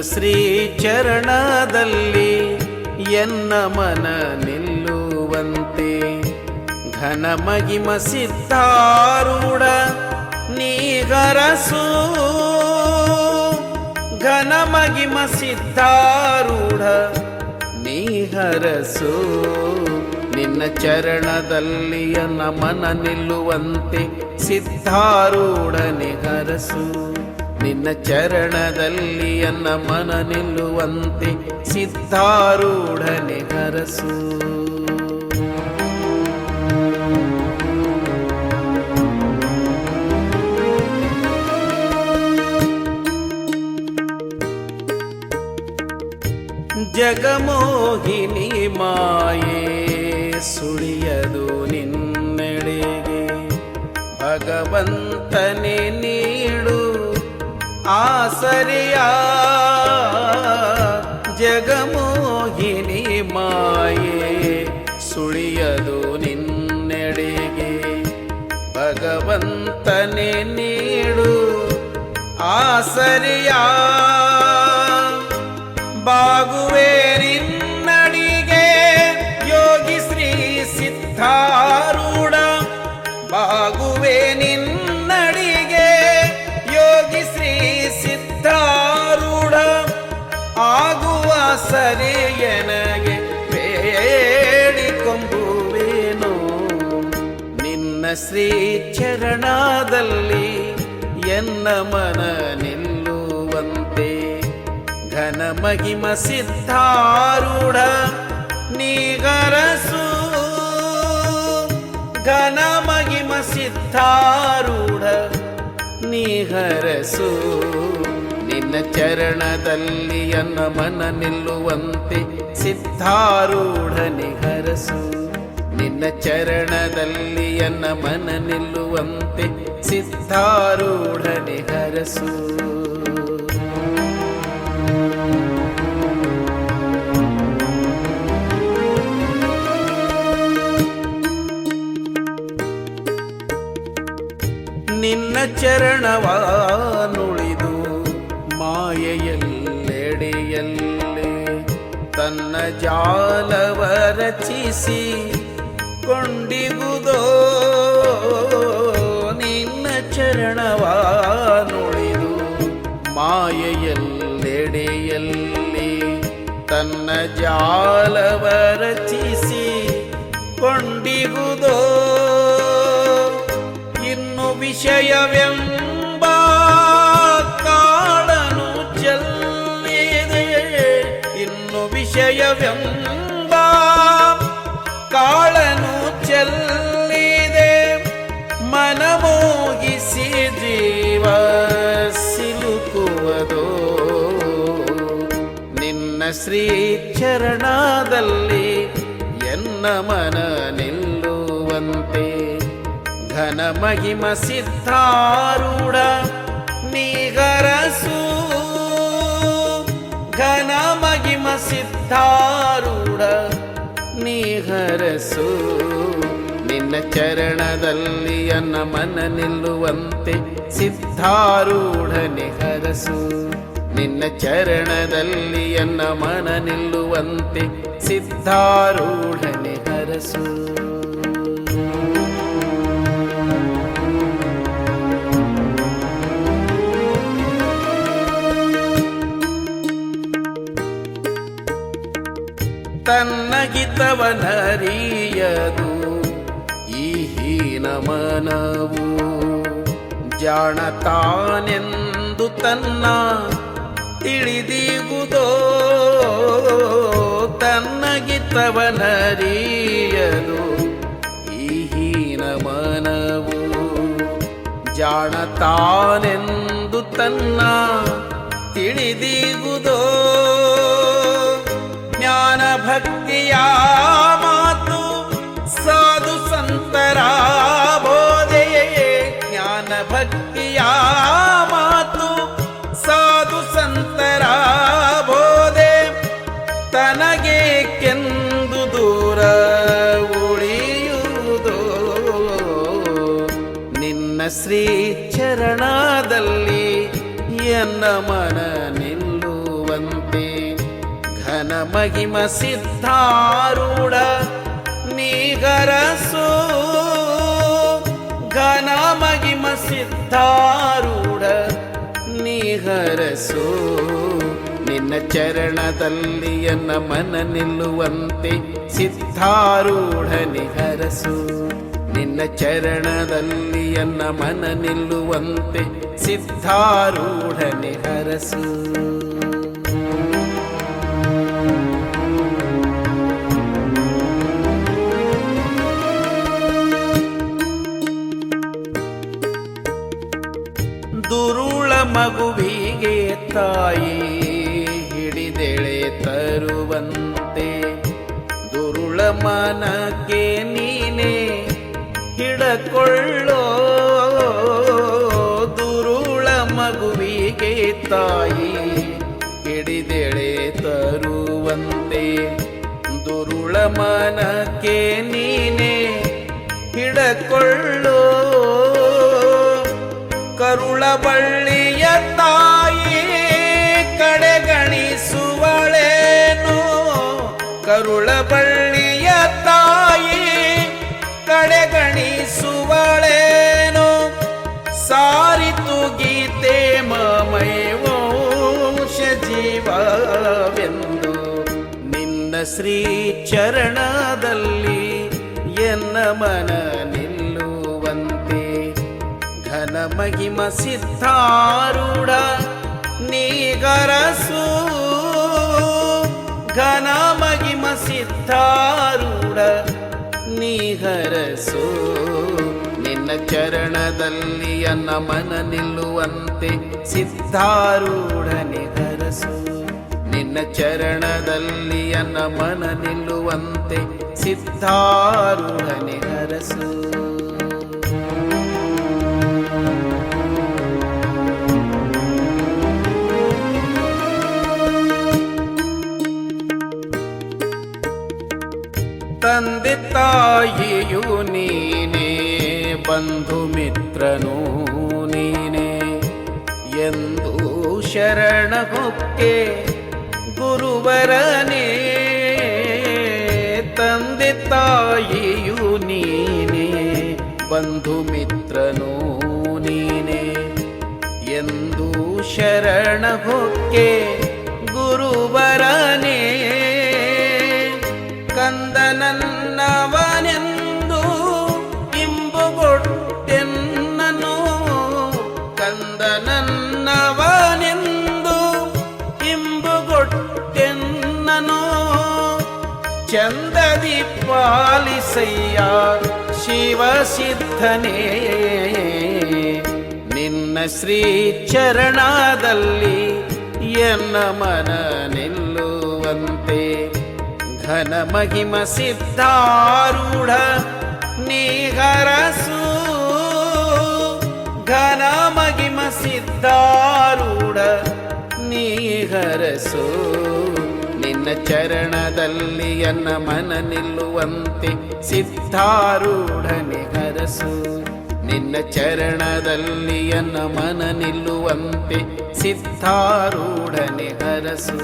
ಶ್ರೀ ಚರಣದಲ್ಲಿ ಎನ್ನ ಮನ ನಿಲ್ಲುವಂತೆ ಘನ ಮಹಿಮ ಸಿದ್ಧಾರೂಢ ನೀಗರಸು ಘನ ಮಹಿಮ ಸಿದ್ಧಾರೂಢ ನೀಹರಸು ನಿನ್ನ ಚರಣದಲ್ಲಿ ಎನ್ನ ಮನ ನಿಲ್ಲುವಂತೆ ಸಿದ್ಧಾರೂಢ ನಿಹರಸು ನಿನ್ನ ಚರಣದಲ್ಲಿ ಎನ್ನ ಮನ ನಿಲ್ಲುವಂತೆ ಸಿದ್ಧಾರೂಢ ನಿಹರಸು ಜಗಮೋಹಿನಿ ಮಾಯೆ ಸುಳಿಯದು ನಿನ್ನೆಡೆಗೆ ಭಗವಂತನೇ ನೀಡು ಆಸರೆಯ ಜಗಮೋಹಿನಿ ಮಾಯೆ ಸುಳಿಯದು ನಿನ್ನೆಡೆಗೆ ಭಗವಂತನೇ ನೀಡು ಆಸರೆಯ ಬಾಗುವೆ ನಿನ್ನಡಿಗೆ ಯೋಗಿ ಶ್ರೀ ಸಿದ್ಧಾರೂಢ ಬಾಗುವೆ ನಿನ್ನಡಿಗೆ ಯೋಗಿ ಶ್ರೀ ಸಿದ್ಧಾರೂಢ ಆಗುವ ಸರಿಯನಗೆ ಬೇಡಿಕೊಂಬುವೇನು ನಿನ್ನ ಶ್ರೀ ಚರಣದಲ್ಲಿ ಎನ್ನ ಮನ ನಿಲ್ಲುವಂತೆ ಘನ ಮಹಿಮ ಸಿದ್ಧಾರೂಢ ನೀಗರಸು ಘನ ಮಹಿಮ ಸಿದ್ಧಾರೂಢ ನೀಹರಸು ನಿನ್ನ ಚರಣದಲ್ಲಿ ಎನ್ನ ಮನ ನಿಲ್ಲುವಂತೆ ಸಿದ್ಧಾರೂಢ ನಿಹರಸು ನಿನ್ನ ಚರಣದಲ್ಲಿ ಎನ್ನ ಮನ ನಿಲ್ಲುವಂತೆ ಸಿದ್ಧಾರೂಢ ನಿಹರಸು ನಿನ್ನ ಚರಣವಾನುಳಿದು ಮಾಯೆಯಲ್ಲೆಡೆಯಲ್ಲೇ ತನ್ನ ಜಾಲವ ರಚಿಸಿ ಕೊಂಡಿಗುದೋ ನಿನ್ನ ಚರಣವಾನುಳಿದು ಮಾಯೆಯಲ್ಲೆಡೆಯಲ್ಲೇ ತನ್ನ ಜಾಲವ ರಚಿಸಿ ಕೊಂಡಿಗುದೋ ವಿಷಯವೆಂಬ ಕಾಳನು ಚೆಲ್ಲಿದೆ ಇನ್ನು ವಿಷಯವೆಂಬ ಕಾಳನು ಚೆಲ್ಲಿದೆ ಮನಮೋಗಿಸಿ ಜೀವ ಸಿಲುಕುವುದೋ ನಿನ್ನ ಶ್ರೀ ಚರಣದಲ್ಲಿ ಎನ್ನ ಮನ ನಿಲ್ಲುವಂತೆ ಘನ ಮಹಿಮ ಸಿದ್ಧಾರೂಢ ನೀಗರಸು ಘನ ಮಹಿಮ ಸಿದ್ಧಾರೂಢ ನೀಹರಸು ನಿನ್ನ ಚರಣದಲ್ಲಿ ಎನ್ನ ಮನ ನಿಲ್ಲುವಂತೆ ಸಿದ್ಧಾರೂಢ ನಿಹರಸು ನಿನ್ನ ಚರಣದಲ್ಲಿ ಎನ್ನ ಮನ ನಿಲ್ಲುವಂತೆ ಸಿದ್ಧಾರೂಢ ನಿಹರಸು ತನ್ನ ಹಿತವನರಿಯದು ಈ ಹೀನ ಮನವು ಜಾಣತಾನೆಂದು ತನ್ನ ತಿಳಿದಿಗುವುದೋ ತನ್ನ ಹಿತವನರಿಯದು ಈ ಹೀನ ಮನವು ಜಾಣತಾನೆಂದು ತನ್ನ ತಿಳಿದಿಗುವುದೋ ಜ್ಞಾನ ಭಕ್ತಿಯ ಮಾತು ಸಾಧು ಸಂತರ ಬೋಧೆಯೇ ಜ್ಞಾನ ಭಕ್ತಿಯ ಮಾತು ಸಾಧು ಸಂತರ ಬೋಧೆ ತನಗೆ ಕೆಂದು ದೂರ ಉಳಿಯುವುದೋ ನಿನ್ನ ಶ್ರೀ ಚರಣದಲ್ಲಿ ಎನ್ನ ಮನ ನಿಲ್ಲುವ ಮಹಿಮ ಸಿದ್ಧಾರೂಢ ನೀಗರಸು ಘನ ಮಹಿಮ ಸಿದ್ಧಾರೂಢ ನೀಹರಸು ನಿನ್ನ ಚರಣದಲ್ಲಿ ಎನ್ನ ಮನ ನಿಲ್ಲುವಂತೆ ಸಿದ್ಧಾರೂಢ ನಿಹರಸು ನಿನ್ನ ಚರಣದಲ್ಲಿ ಎನ್ನ ಮನ ನಿಲ್ಲುವಂತೆ ಸಿದ್ಧಾರೂಢ ನಿಹರಸು ದುರುಳ ಮಗುವಿಗೆ ತಾಯಿ ಹಿಡಿದೆಳೆ ತರುವಂತೆ ದುರುಳ ಮನಕ್ಕೆ ನೀನೇ ಹಿಡಕೊಳ್ಳೋ ದುರುಳ ಮಗುವಿಗೆ ತಾಯಿ ಹಿಡಿದೆಳೆ ತರುವಂತೆ ದುರುಳ ಮನಕ್ಕೆ ನೀನೇ ಹಿಡಕೊಳ್ಳೋ ಕರುಳ ಬಳ್ಳಿಯ ತಾಯಿ ಕಡೆಗಣಿಸುವಳೇನು ಕರುಳ ಬಳ್ಳಿಯ ತಾಯಿ ಕಡೆಗಣಿಸುವಳೇನು ಸಾರಿತು ಗೀತೆ ಮಮೈವಂಶ ಜೀವವೆಂದು ನಿನ್ನ ಶ್ರೀ ಚರಣದಲ್ಲಿ ಎನ್ನ ಮನ ನಿಲ್ಲುವಂತೆ ಘನ ಮಹಿಮ ಸಿದ್ಧಾರೂಢ ನೀಗರಸು ಘನ ಮಹಿಮ ಸಿದ್ಧಾರೂಢ ನೀಹರಸು ನಿನ್ನ ಚರಣದಲ್ಲಿ ಅನ್ನ ಮನ ನಿಲ್ಲುವಂತೆ ಸಿದ್ಧಾರೂಢ ನಿಹರಸು ನಿನ್ನ ಚರಣದಲ್ಲಿ ಅನ್ನ ಮನ ನಿಲ್ಲುವಂತೆ ಸಿದ್ಧಾರೂಢ ನಿಹರಸು ತಂದೆ ತಾಯಿಯು ನೀನೇ ಬಂಧು ಮಿತ್ರನೂ ನೀನೇ ಎಂದು ಶರಣ ಹೊಕ್ಕೆ ಗುರುವರನೇ ತಂದೆ ತಾಯಿಯು ನೀನೇ ಬಂಧು ಮಿತ್ರನೂ ನೀನೇ ಎಂದು ಶರಣ ಹೊಕ್ಕೆ ಗುರುವರನೇ ಕಂದನನ್ನವನೆಂದು ಇಂಬುಗೊಟ್ಟೆನ್ನನು ಕಂದನನ್ನವನೆಂದು ಇಂಬುಗೊಟ್ಟೆನ್ನನು ಚಂದದಿ ಪಾಲಿಸಯ್ಯ ಶಿವಸಿದ್ಧನೇ ನಿನ್ನ ಶ್ರೀ ಚರಣದಲ್ಲಿ ಎನ್ನ ಮನ ನಿಲ್ಲುವಂತೆ ಘನ ಮಹಿಮ ಸಿದ್ಧಾರೂಢ ನೀಹರಸು ಘನ ಮಹಿಮ ಸಿದ್ಧಾರೂಢ ನೀಹರಸು ನಿನ್ನ ಚರಣದಲ್ಲಿ ಎನ್ನ ಮನ ನಿಲ್ಲುವಂತೆ ಸಿದ್ಧಾರೂಢ ನಿಹರಸು ನಿನ್ನ ಚರಣದಲ್ಲಿ ಎನ್ನ ಮನ ನಿಲ್ಲುವಂತೆ ಸಿದ್ಧಾರೂಢ ನಿಹರಸು